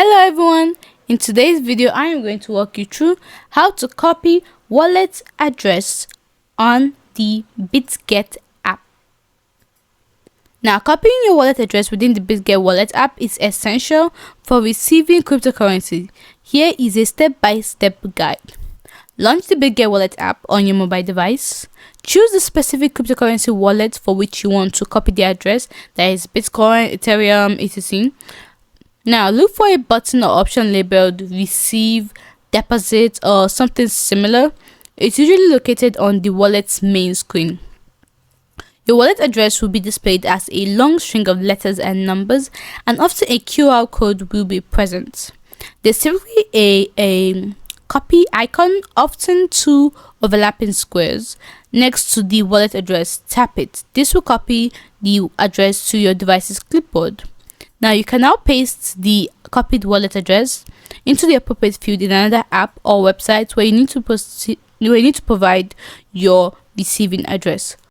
Hello everyone, in today's video I am going to walk you through how to copy wallet address on the Bitget app. Now, copying your wallet address within the Bitget wallet app is essential for receiving cryptocurrency. Here is a step-by-step guide. Launch the Bitget wallet app on your mobile device. Choose the specific cryptocurrency wallet for which you want to copy the address, that is Bitcoin, Ethereum, etc. Now, look for a button or option labeled Receive, Deposit, or something similar. It's usually located on the wallet's main screen. Your wallet address will be displayed as a long string of letters and numbers, and often a QR code will be present. There's typically a copy icon, often two overlapping squares, next to the wallet address. Tap it. This will copy the address to your device's clipboard. Now, you can now paste the copied wallet address into the appropriate field in another app or website where you need to provide your receiving address.